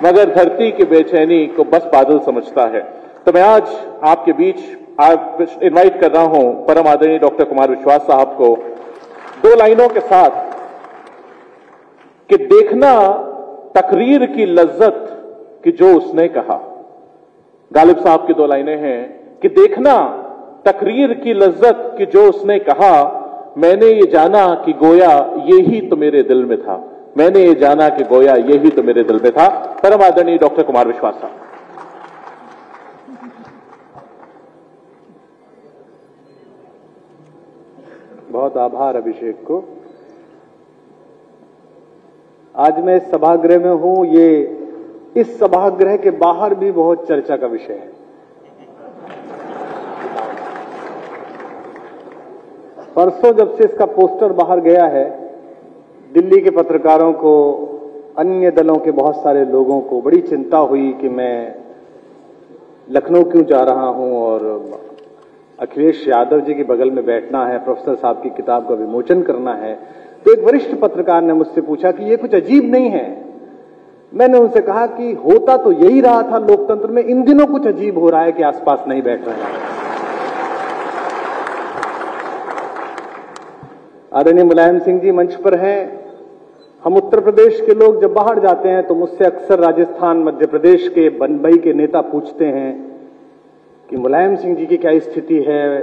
मगर धरती की बेचैनी को बस बादल समझता है। तो मैं आज आपके बीच इनवाइट कर रहा हूं परम आदरणीय डॉक्टर कुमार विश्वास साहब को 2 लाइनों के साथ कि देखना तकरीर की लज्जत कि जो उसने कहा। गालिब साहब की 2 लाइनें हैं कि देखना तकरीर की लज्जत कि जो उसने कहा, मैंने ये जाना कि गोया ये ही तो मेरे दिल में था, मैंने ये जाना कि गोया ये ही तो मेरे दिल में था। परम आदरणीय डॉक्टर कुमार विश्वास साहब। बहुत आभार अभिषेक को। आज मैं इस सभागृह में हूं, ये इस सभागृह के बाहर भी बहुत चर्चा का विषय है। परसों जब से इसका पोस्टर बाहर गया है, दिल्ली के पत्रकारों को, अन्य दलों के बहुत सारे लोगों को बड़ी चिंता हुई कि मैं लखनऊ क्यों जा रहा हूं और अखिलेश यादव जी के बगल में बैठना है, प्रोफेसर साहब की किताब का विमोचन करना है। तो एक वरिष्ठ पत्रकार ने मुझसे पूछा कि ये कुछ अजीब नहीं है। मैंने उनसे कहा कि होता तो यही रहा था लोकतंत्र में, इन दिनों कुछ अजीब हो रहा है कि आसपास नहीं बैठ रहे हैं। आदरणीय मुलायम सिंह जी मंच पर हैं। हम उत्तर प्रदेश के लोग जब बाहर जाते हैं तो मुझसे अक्सर राजस्थान, मध्य प्रदेश के, बंबई के नेता पूछते हैं कि मुलायम सिंह जी की क्या स्थिति है,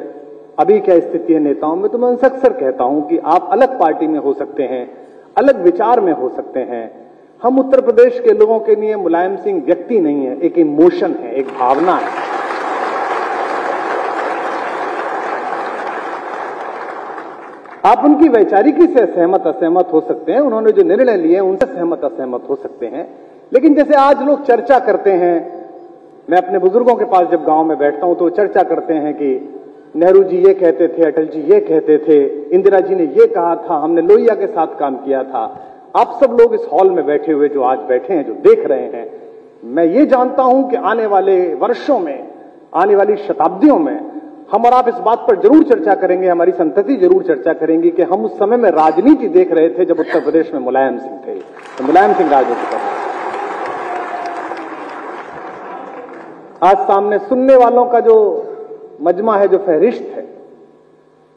अभी क्या स्थिति है नेताओं में। तो मैं उनसे अक्सर कहता हूं कि आप अलग पार्टी में हो सकते हैं, अलग विचार में हो सकते हैं। हम उत्तर प्रदेश के लोगों के लिए मुलायम सिंह व्यक्ति नहीं है, एक इमोशन है, एक भावना है। आप उनकी वैचारिकी से सहमत असहमत हो सकते हैं, उन्होंने जो निर्णय लिए उनसे सहमत असहमत हो सकते हैं, लेकिन जैसे आज लोग चर्चा करते हैं, मैं अपने बुजुर्गों के पास जब गांव में बैठता हूं तो चर्चा करते हैं कि नेहरू जी ये कहते थे, अटल जी ये कहते थे, इंदिरा जी ने ये कहा था, हमने लोहिया के साथ काम किया था। आप सब लोग इस हॉल में बैठे हुए जो आज बैठे हैं, जो देख रहे हैं, मैं ये जानता हूं कि आने वाले वर्षों में, आने वाली शताब्दियों में हम और आप इस बात पर जरूर चर्चा करेंगे, हमारी संतति जरूर चर्चा करेंगी कि हम उस समय में राजनीति देख रहे थे जब उत्तर प्रदेश में मुलायम सिंह थे, तो मुलायम सिंह राजनीति कर रहे थे। आज सामने सुनने वालों का जो मजमा है, जो फहरिस्त है,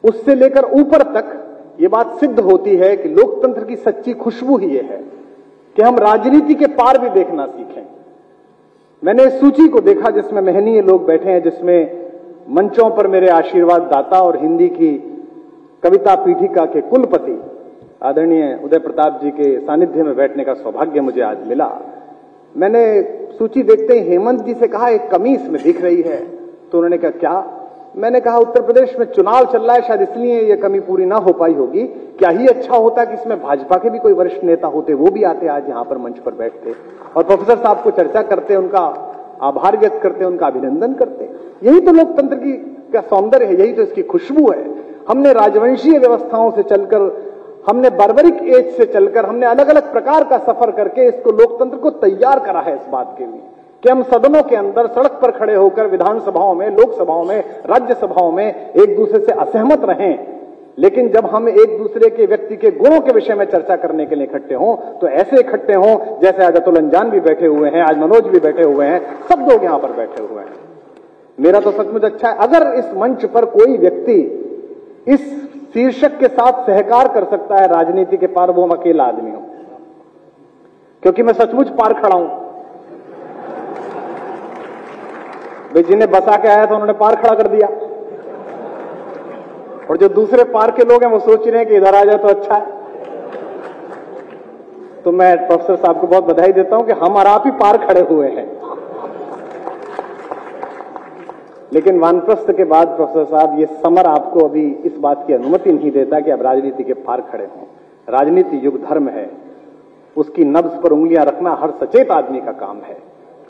उससे लेकर ऊपर तक ये बात सिद्ध होती है कि लोकतंत्र की सच्ची खुशबू ही ये है कि हम राजनीति के पार भी देखना सीखें। मैंने इस सूची को देखा जिसमें महनीय लोग बैठे हैं, जिसमें मंचों पर मेरे आशीर्वाद दाता और हिंदी की कविता पीठिका के कुलपति आदरणीय उदय प्रताप जी के सानिध्य में बैठने का सौभाग्य मुझे आज मिला। मैंने सूची देखते ही हेमंत जी से कहा एक कमी इसमें दिख रही है, तो उन्होंने कहा क्या? मैंने कहा उत्तर प्रदेश में चुनाव चल रहा है, शायद इसलिए ये कमी पूरी ना हो पाई होगी। क्या ही अच्छा होता कि इसमें भाजपा के भी कोई वरिष्ठ नेता होते, वो भी आते आज यहां पर मंच पर बैठते और प्रोफेसर साहब को चर्चा करते, उनका आभार व्यक्त करते, उनका अभिनंदन करते। यही तो लोकतंत्र की का सौंदर्य है, यही तो इसकी खुशबू है। हमने राजवंशीय व्यवस्थाओं से चलकर, हमने बार्बरिक एज से चलकर, हमने अलग अलग प्रकार का सफर करके इसको लोकतंत्र को तैयार करा है इस बात के लिए कि हम सदनों के अंदर, सड़क पर खड़े होकर, विधानसभाओं में, लोकसभाओं में, राज्यसभाओं में एक दूसरे से असहमत रहें, लेकिन जब हम एक दूसरे के व्यक्ति के गुणों के विषय में चर्चा करने के लिए इकट्ठे हों तो ऐसे इकट्ठे हों जैसे आज अतुल अंजान भी बैठे हुए हैं, आज मनोज भी बैठे हुए हैं, सब लोग यहां पर बैठे हुए हैं। मेरा तो सचमुच अच्छा है अगर इस मंच पर कोई व्यक्ति इस शीर्षक के साथ सहकार कर सकता है राजनीति के पार, वो हम अकेला आदमी हूं, क्योंकि मैं सचमुच पार खड़ा हूं। भाई जिन्हें बसा के आया था उन्होंने पार खड़ा कर दिया, और जो दूसरे पार के लोग हैं वो सोच रहे हैं कि इधर आ जाए तो अच्छा है। तो मैं प्रोफेसर साहब को बहुत बधाई देता हूं कि हम और आप ही पार खड़े हुए हैं। लेकिन वानप्रस्थ के बाद प्रोफेसर साहब ये समर आपको अभी इस बात की अनुमति नहीं देता कि आप राजनीति के पार खड़े हों। राजनीति युग धर्म है, उसकी नब्ज पर उंगलियां रखना हर सचेत आदमी का काम है,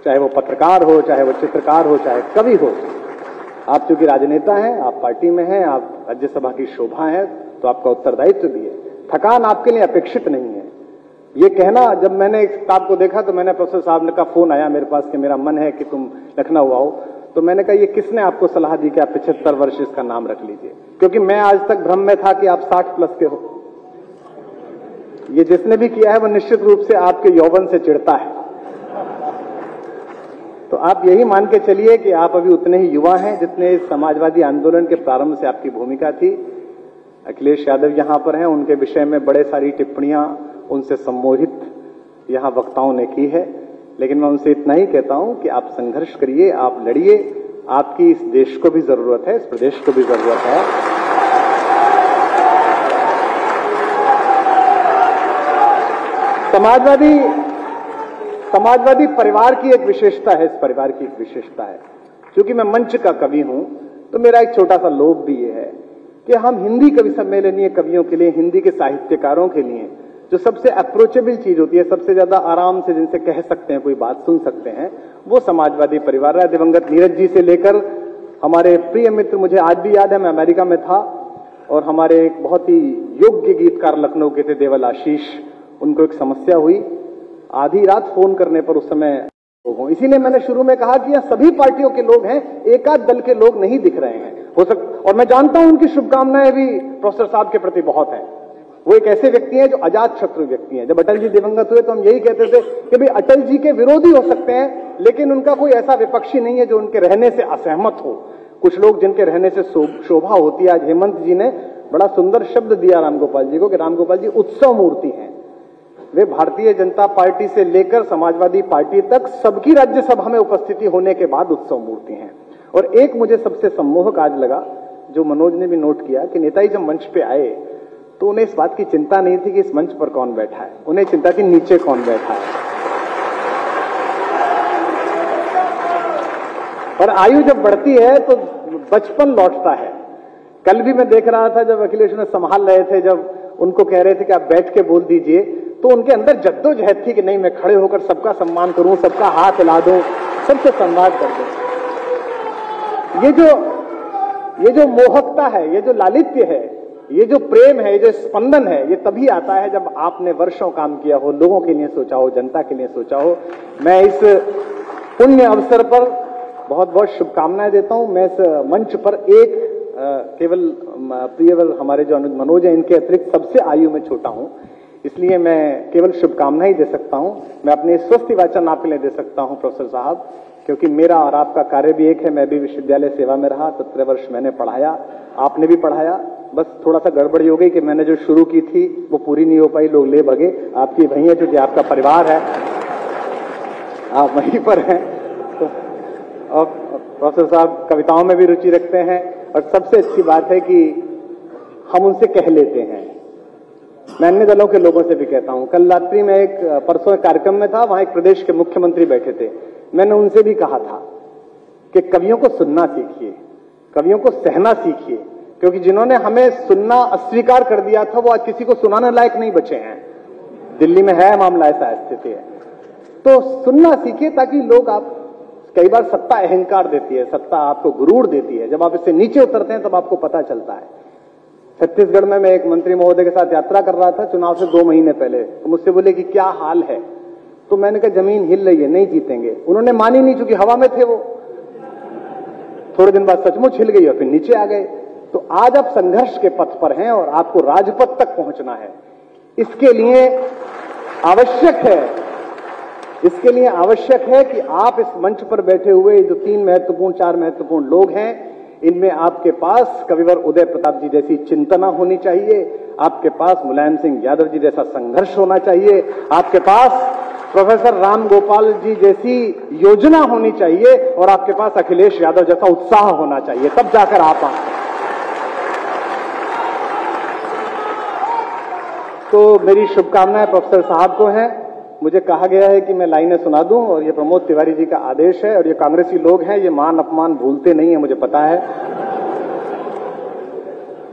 चाहे वो पत्रकार हो, चाहे वो चित्रकार हो, चाहे कवि हो। आप चूंकि राजनेता हैं, आप पार्टी में हैं, आप राज्यसभा की शोभा है, तो आपका उत्तरदायित्व भी है। थकान आपके लिए अपेक्षित नहीं है। ये कहना, जब मैंने इस किताब को देखा तो मैंने प्रोफेसर साहब का फोन आया मेरे पास कि मेरा मन है कि तुम लखनऊ आओ, तो मैंने कहा ये किसने आपको सलाह दी कि आप 75 वर्ष इसका नाम रख लीजिए, क्योंकि मैं आज तक भ्रम में था कि आप 60 प्लस के हो। ये जिसने भी किया है वो निश्चित रूप से आपके यौवन से चिढ़ता है। तो आप यही मान के चलिए कि आप अभी उतने ही युवा हैं जितने इस समाजवादी आंदोलन के प्रारंभ से आपकी भूमिका थी। अखिलेश यादव यहां पर हैं, उनके विषय में बड़े सारी टिप्पणियां उनसे सम्मोहित यहां वक्ताओं ने की है, लेकिन मैं उनसे इतना ही कहता हूं कि आप संघर्ष करिए, आप लड़िए, आपकी इस देश को भी जरूरत है, इस प्रदेश को भी जरूरत है। समाजवादी परिवार की एक विशेषता है, इस परिवार की एक विशेषता है, क्योंकि मैं मंच का कवि हूं तो मेरा एक छोटा सा लोभ भी ये है कि हम हिंदी कवि सम्मेलनीय कवियों के लिए, हिंदी के साहित्यकारों के लिए जो सबसे अप्रोचेबल चीज होती है, सबसे ज्यादा आराम से जिनसे कह सकते हैं, कोई बात सुन सकते हैं, वो समाजवादी परिवार है। दिवंगत नीरज जी से लेकर हमारे प्रिय मित्र, मुझे आज भी याद है, मैं अमेरिका में था और हमारे एक बहुत ही योग्य गीतकार लखनऊ के थे, देवल आशीष, उनको एक समस्या हुई, आधी रात फोन करने पर उस समय लोग हों। इसीलिए मैंने शुरू में कहा कि यह सभी पार्टियों के लोग हैं, एक आध दल के लोग नहीं दिख रहे हैं। और मैं जानता हूं उनकी शुभकामनाएं भी प्रोफेसर साहब के प्रति बहुत है। वो एक ऐसे व्यक्ति हैं जो अजात शत्रु व्यक्ति हैं। जब अटल जी दिवंगत हुए तो हम यही कहते थे कि भाई अटल जी के विरोधी हो सकते हैं, लेकिन उनका कोई ऐसा विपक्षी नहीं है जो उनके रहने से असहमत हो। कुछ लोग जिनके रहने से शोभा होती है। आज हेमंत जी ने बड़ा सुंदर शब्द दिया रामगोपाल जी को कि रामगोपाल जी उत्सव मूर्ति हैं। वे भारतीय जनता पार्टी से लेकर समाजवादी पार्टी तक सबकी राज्यसभा में उपस्थिति होने के बाद उत्सव मूर्ति हैं। और एक मुझे सबसे सम्मोहक आज लगा, जो मनोज ने भी नोट किया, कि नेताजी जब मंच पे आए तो उन्हें इस बात की चिंता नहीं थी कि इस मंच पर कौन बैठा है, उन्हें चिंता थी नीचे कौन बैठा है। और आयु जब बढ़ती है तो बचपन लौटता है। कल भी मैं देख रहा था जब अखिलेश ने संभाल रहे थे, जब उनको कह रहे थे कि आप बैठ के बोल दीजिए, तो उनके अंदर जद्दोजहद थी कि नहीं, मैं खड़े होकर सबका सम्मान करूं, सबका हाथ हिला दूं, सबसे संवाद कर दूं। ये जो मोहकता है, ये जो लालित्य है, ये जो प्रेम है, ये जो स्पंदन है, ये तभी आता है जब आपने वर्षों काम किया हो, लोगों के लिए सोचा हो, जनता के लिए सोचा हो। मैं इस पुण्य अवसर पर बहुत बहुत शुभकामनाएं देता हूं। मैं इस मंच पर एक केवल प्रियवर हमारे जो मनोज हैं, इनके अतिरिक्त सबसे आयु में छोटा हूं, इसलिए मैं केवल शुभकामनाएं दे सकता हूं। मैं अपने स्वस्थ वाचन आपके लिए दे सकता हूं प्रोफेसर साहब, क्योंकि मेरा और आपका कार्य भी एक है। मैं भी विश्वविद्यालय सेवा में रहा, 17 वर्ष मैंने पढ़ाया, आपने भी पढ़ाया। बस थोड़ा सा गड़बड़ी हो गई कि मैंने जो शुरू की थी वो पूरी नहीं हो पाई, लोग ले भगे। आपकी वही है, क्योंकि आपका परिवार है, आप वहीं पर हैं। तो और प्रोफेसर साहब कविताओं में भी रुचि रखते हैं, और सबसे अच्छी बात है कि हम उनसे कह लेते हैं। मैं अन्य दलों के लोगों से भी कहता हूं। कल रात्रि में परसों एक कार्यक्रम में था, वहां एक प्रदेश के मुख्यमंत्री बैठे थे। मैंने उनसे भी कहा था कि कवियों को सुनना सीखिए, कवियों को सहना सीखिए, क्योंकि जिन्होंने हमें सुनना अस्वीकार कर दिया था वो आज किसी को सुनाने लायक नहीं बचे हैं। दिल्ली में है मामला, ऐसा स्थिति है। तो सुनना सीखिए, ताकि लोग, आप कई बार सत्ता अहंकार देती है, सत्ता आपको गुरूर देती है, जब आप इससे नीचे उतरते हैं तब आपको पता चलता है। छत्तीसगढ़ में मैं एक मंत्री महोदय के साथ यात्रा कर रहा था चुनाव से 2 महीने पहले, तो मुझसे बोले कि क्या हाल है, तो मैंने कहा जमीन हिल रही है, नहीं जीतेंगे। उन्होंने मानी नहीं, क्योंकि हवा में थे वो। थोड़े दिन बाद सचमुच हिल गई और फिर नीचे आ गए। तो आज आप संघर्ष के पथ पर हैं और आपको राजपथ तक पहुंचना है। इसके लिए आवश्यक है कि आप इस मंच पर बैठे हुए जो 4 महत्वपूर्ण लोग हैं, इनमें आपके पास कविवर उदय प्रताप जी जैसी चिंतना होनी चाहिए, आपके पास मुलायम सिंह यादव जी जैसा संघर्ष होना चाहिए, आपके पास प्रोफेसर राम गोपाल जी जैसी योजना होनी चाहिए, और आपके पास अखिलेश यादव जैसा उत्साह होना चाहिए, तब जाकर आप तो मेरी शुभकामनाएं प्रोफेसर साहब को हैं। मुझे कहा गया है कि मैं लाइनें सुना दूं, और ये प्रमोद तिवारी जी का आदेश है, और ये कांग्रेसी लोग हैं, ये मान अपमान भूलते नहीं है, मुझे पता है।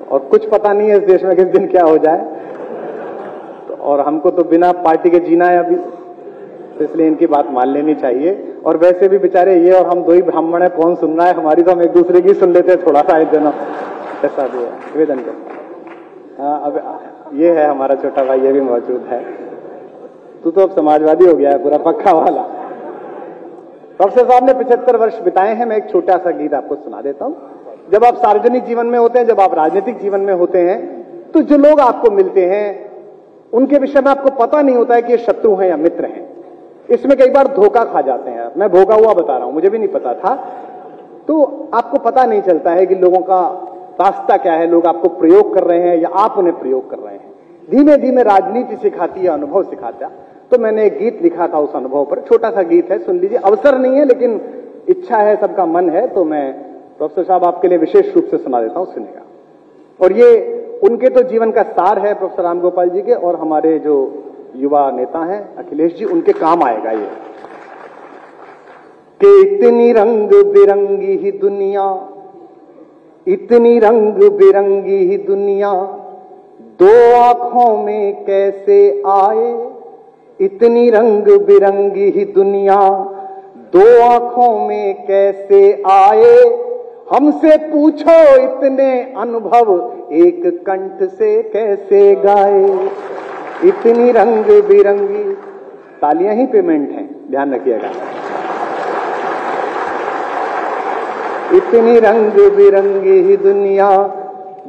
और कुछ पता नहीं है इस देश में किस दिन क्या हो जाए, तो और हमको तो बिना पार्टी के जीना है अभी, तो इसलिए इनकी बात मान लेनी चाहिए। और वैसे भी बेचारे ये और हम 2 ही ब्राह्मण है, कौन सुन रहा है हमारी, तो हम एक दूसरे की सुन लेते हैं थोड़ा सा, इस दिनों ऐसा भी है। निवेदन कर, अब ये है हमारा छोटा भाई, ये भी मौजूद है। तू तो अब समाजवादी हो गया है पूरा पक्का वाला। प्रोफेसर साहब ने 75 वर्ष बिताए हैं। मैं एक छोटा सा गीत आपको सुना देता हूं। जब आप सार्वजनिक जीवन में होते हैं, जब आप राजनीतिक जीवन में होते हैं, तो जो लोग आपको मिलते हैं उनके विषय में आपको पता नहीं होता है कि ये शत्रु हैं या मित्र हैं। इसमें कई बार धोखा खा जाते हैं। मैं भोगा हुआ बता रहा हूं, मुझे भी नहीं पता था। तो आपको पता नहीं चलता है कि लोगों का रास्ता क्या है, लोग आपको प्रयोग कर रहे हैं या आप उन्हें प्रयोग कर रहे हैं। धीमे धीमे राजनीति सिखाती है, अनुभव सिखाता। तो मैंने एक गीत लिखा था उस अनुभव पर, छोटा सा गीत है, सुन लीजिए। अवसर नहीं है लेकिन इच्छा है, सबका मन है, तो मैं प्रोफेसर साहब आपके लिए विशेष रूप से सुना देता हूं, सुनिएगा। और ये उनके तो जीवन का सार है, प्रोफेसर राम गोपाल जी के, और हमारे जो युवा नेता हैं अखिलेश जी, उनके काम आएगा ये। कि इतनी रंग बिरंगी ही दुनिया, इतनी रंग बिरंगी ही दुनिया, दो आंखों में कैसे आए। इतनी रंग बिरंगी ही दुनिया, दो आंखों में कैसे आए। हमसे पूछो इतने अनुभव, एक कंठ से कैसे गाए। इतनी रंग बिरंगी, तालियां ही पेमेंट हैं, ध्यान रखिएगा। इतनी रंग बिरंगी ही दुनिया।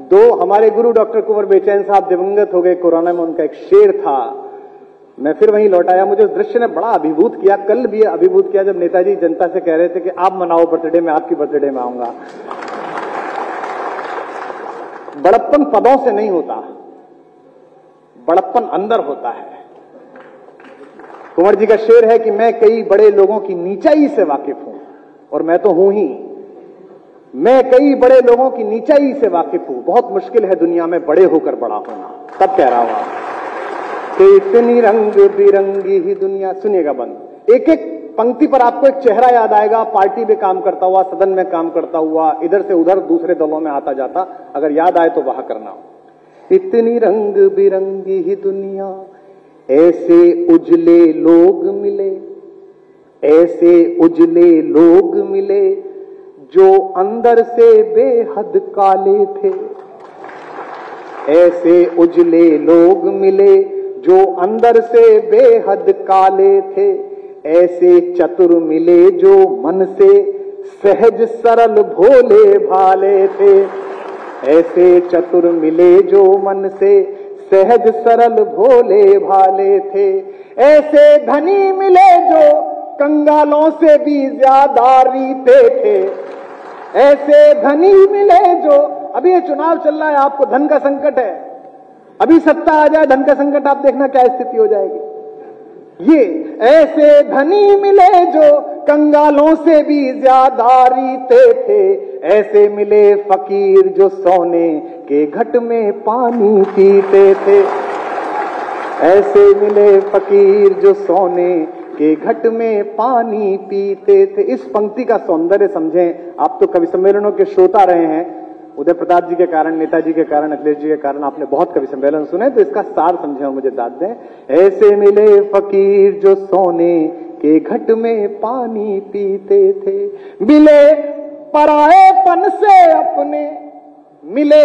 दो हमारे गुरु डॉक्टर कुंवर बेचैन साहब दिवंगत हो गए कोरोना में, उनका एक शेर था, मैं फिर वहीं लौटाया। मुझे उस दृश्य ने बड़ा अभिभूत किया, कल भी अभिभूत किया जब नेताजी जनता से कह रहे थे कि आप मनाओ बर्थडे, मैं आपकी बर्थडे में आऊंगा। बड़प्पन पदों से नहीं होता, बड़प्पन अंदर होता है। कुंवर जी का शेर है कि मैं कई बड़े लोगों की नीचाई से वाकिफ हूं, और मैं तो हूं ही। मैं कई बड़े लोगों की नीचाई से वाकिफ हूं, बहुत मुश्किल है दुनिया में बड़े होकर बड़ा होना। तब कह रहा हूं कि इतनी रंग बिरंगी ही दुनिया। सुनिएगा बंद, एक एक पंक्ति पर आपको एक चेहरा याद आएगा, पार्टी में काम करता हुआ, सदन में काम करता हुआ, इधर से उधर दूसरे दलों में आता जाता। अगर याद आए तो वह करना। इतनी रंग बिरंगी ही दुनिया, ऐसे उजले लोग मिले, ऐसे उजले लोग मिले, जो अंदर से बेहद काले थे। ऐसे उजले लोग मिले, जो अंदर से बेहद काले थे। ऐसे चतुर मिले, जो मन से सहज सरल भोले भाले थे। ऐसे चतुर मिले, जो मन से सहज सरल भोले भाले थे। ऐसे धनी मिले, जो कंगालों से भी ज्यादा रीते थे। ऐसे धनी मिले, जो अभी ये चुनाव चल रहा है, आपको धन का संकट है, अभी सत्ता आ जाए, धन का संकट, आप देखना क्या स्थिति हो जाएगी। ये ऐसे धनी मिले, जो कंगालों से भी ज्यादा रीते थे। ऐसे मिले फकीर, जो सोने के घट में पानी पीते थे। ऐसे मिले फकीर, जो सोने के घट में पानी पीते थे। इस पंक्ति का सौंदर्य समझें। आप तो कवि सम्मेलनों के श्रोता रहे हैं, उदय प्रताप जी के कारण, नेताजी के कारण, अखिलेश जी के कारण आपने बहुत कवि सम्मेलन सुने, तो इसका सार समझे और मुझे दाद दें। ऐसे मिले फकीर, जो सोने के घट में पानी पीते थे। मिले पराएपन से अपने, मिले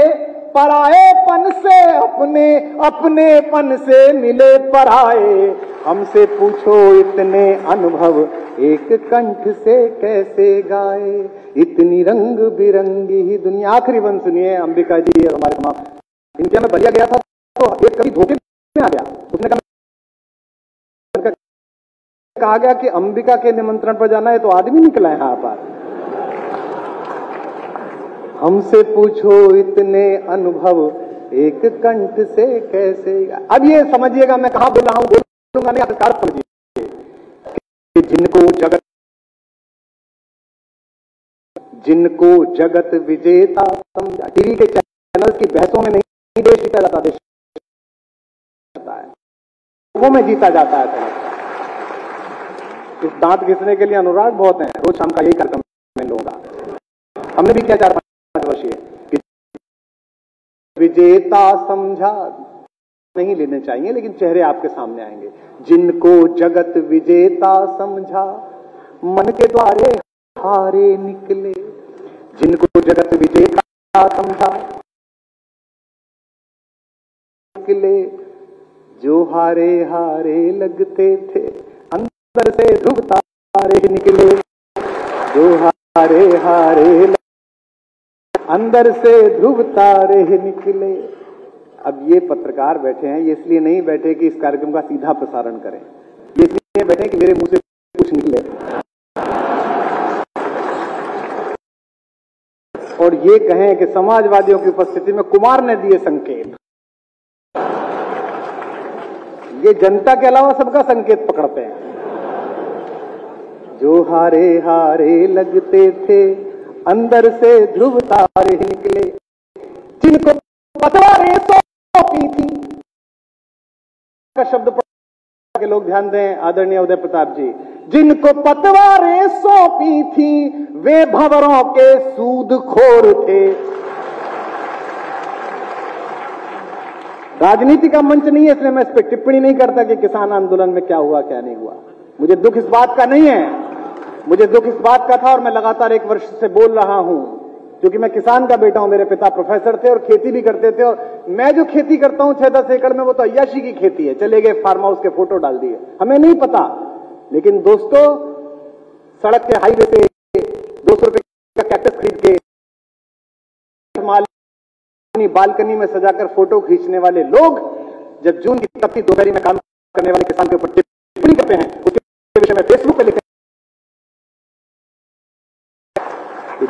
पराएपन से अपने, अपनेपन से मिले पराए। हमसे पूछो इतने अनुभव, एक कंठ से कैसे गाए। इतनी रंग बिरंगी ही दुनिया। आखिरी बंद सुनिए, अंबिका जी और हमारे माँ, इनके में बलिया गया था तो एक कभी धोखे में आ गया, उसने कहा गया कि अंबिका के निमंत्रण पर जाना है, तो आदमी निकला है यहाँ पर। हमसे पूछो इतने अनुभव, एक कंठ से कैसे। अब ये समझिएगा मैं कहां बोल रहा हूं, बोलूंगा नहीं, आप समझिए कि जिनको जगत विजेता समझा। टीवी के चैनल की बहसों में नहीं देश जीता जाता, देश जाता है, वो में जीता जाता है। इस दांत घिसने के लिए अनुराग बहुत हैं, रोज शाम का यही कार्यक्रम इन लोगों का। हमने भी किया 4-5 वर्षीय। विजेता समझा नहीं लेने चाहिए, लेकिन चेहरे आपके सामने आएंगे। जिनको जगत विजेता समझा, मन के द्वारे हारे निकले। जिनको जगत विजेता समझा निकले, जो हारे हारे लगते थे, अंदर से ध्रुव तारे निकले। जो हारे हारे अंदर से ध्रुव तारे निकले। अब ये पत्रकार बैठे हैं, ये इसलिए नहीं बैठे कि इस कार्यक्रम का सीधा प्रसारण करें, ये इसलिए लिए बैठे कि मेरे मुंह से कुछ निकले। और ये कहें कि समाजवादियों की उपस्थिति में कुमार ने दिए संकेत, ये जनता के अलावा सबका संकेत पकड़ते हैं। जो हारे हारे लगते थे अंदर से ध्रुव तारे निकले, जिनको पतवारें सौंपी थी, का शब्द पढ़ के लोग ध्यान दें आदरणीय उदय प्रताप जी, जिनको पतवारें सौंपी थी वे भंवरों के सूदखोर थे। राजनीति का मंच नहीं है इसलिए मैं इस पर टिप्पणी नहीं करता कि किसान आंदोलन में क्या हुआ क्या नहीं हुआ। मुझे दुख इस बात का नहीं है, मुझे दुख इस बात का था और मैं लगातार 1 वर्ष से बोल रहा हूं क्योंकि मैं किसान का बेटा हूं। मेरे पिता प्रोफेसर थे और खेती भी करते थे, और मैं जो खेती करता हूं 6-10 एकड़ में वो तो अय्याशी की खेती है। चले गए फार्म हाउस के फोटो डाल दिए, हमें नहीं पता। लेकिन दोस्तों, सड़क के हाईवे पे 200 रुपए का कैक्टस खरीद के बालकनी में सजाकर फोटो खींचने वाले लोग जब जून की तपती दोपहरी में काम करने वाले किसान के ऊपर टिप्पणी करते हैं, उसके विषय में फेसबुक पे लिखते हैं,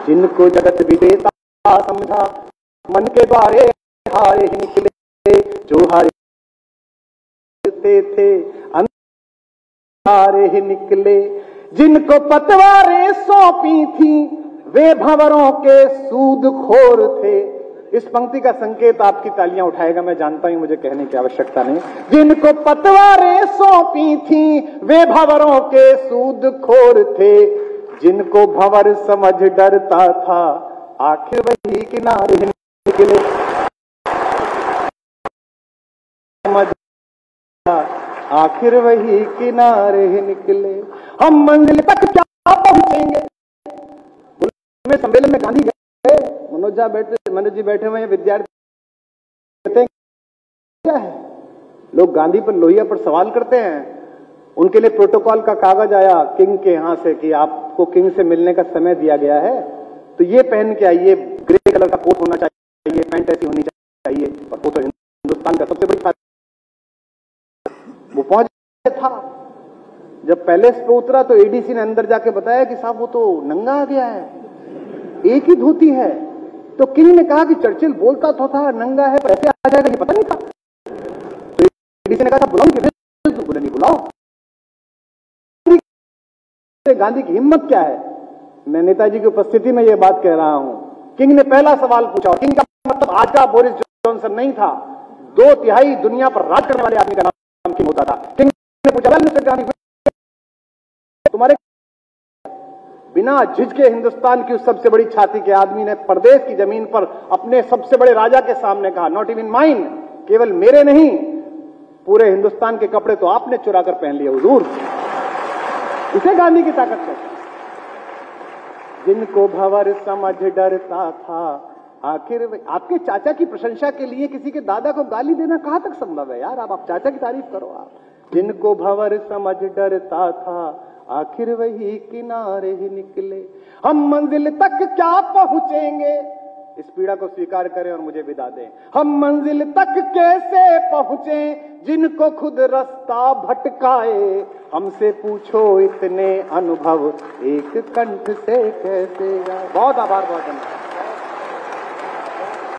जिनको जगत विजेता समझा मन के द्वारे हारे ही निकले, जो हारे थे हारे ही निकले, जिनको पतवारें सौंपी थी वे भंवरों के सूदखोर थे। इस पंक्ति का संकेत आपकी तालियां उठाएगा, मैं जानता हूं, मुझे कहने की आवश्यकता नहीं। जिनको पतवारें सौंपी थी वे भंवरों के सूदखोर थे, जिनको भंवर समझ डरता था आखिर वही किनारे निकले। समझ आखिर वही किनारे निकले। हम मंजिल तक क्या पहुंचेंगे। में सम्मेलन में गांधी गए, मनोज जी बैठे हुए हैं, विद्यार्थी कहते हैं क्या है, लोग गांधी पर लोहिया पर सवाल करते हैं। उनके लिए प्रोटोकॉल का कागज आया किंग के यहां से कि आपको किंग से मिलने का समय दिया गया है, तो ये पहन के आइए, ग्रे कलर का कोट होना चाहिए, पैंट ऐसी होनी चाहिए, और वो तो हिंदुस्तान का सबसे बड़ी। वो पहुंच था, जब पैलेस पे उतरा तो एडीसी ने अंदर जाके बताया कि साहब वो तो नंगा आ गया है, एक ही धोती है। तो किंग ने कहा कि चर्चिल बोलता तो था नंगा है, पर ऐसे आ जाएगा ये पता नहीं था। तो एडीसी ने कहा था बुलाओ कि बोले नहीं बुलाओ। गांधी की हिम्मत क्या है। मैं नेताजी की उपस्थिति में यह बात कह रहा हूं। किंग ने पहला सवाल पूछा, और किंग का मतलब आज का बोरिस जॉनसन नहीं था, 2/3 दुनिया पर राज करने वाले आदमी का नाम किंग होता था। किंग ने पूछा, मिस्टर गांधी तुम्हारे बिना झिझके हिंदुस्तान की उस सबसे बड़ी छाती के आदमी ने प्रदेश की जमीन पर अपने सबसे बड़े राजा के सामने कहा, नॉट इवन माइन, केवल मेरे नहीं पूरे हिंदुस्तान के कपड़े तो आपने चुरा कर पहन लिए हुजूर। इसे गांधी की ताकत कहते हैं। जिनको भंवर समझ डरता था आखिर आपके चाचा की प्रशंसा के लिए किसी के दादा को गाली देना कहां तक संभव है यार। आप चाचा की तारीफ करो। आप जिनको भंवर समझ डरता था आखिर वही किनारे ही निकले। हम मंजिल तक क्या पहुंचेंगे, इस पीड़ा को स्वीकार करें और मुझे विदा दें। हम मंजिल तक कैसे पहुंचे जिनको खुद रास्ता भटकाए, हमसे पूछो इतने अनुभव एक कंठ से कैसे गाए। बहुत आभार, बहुत धन्यवाद।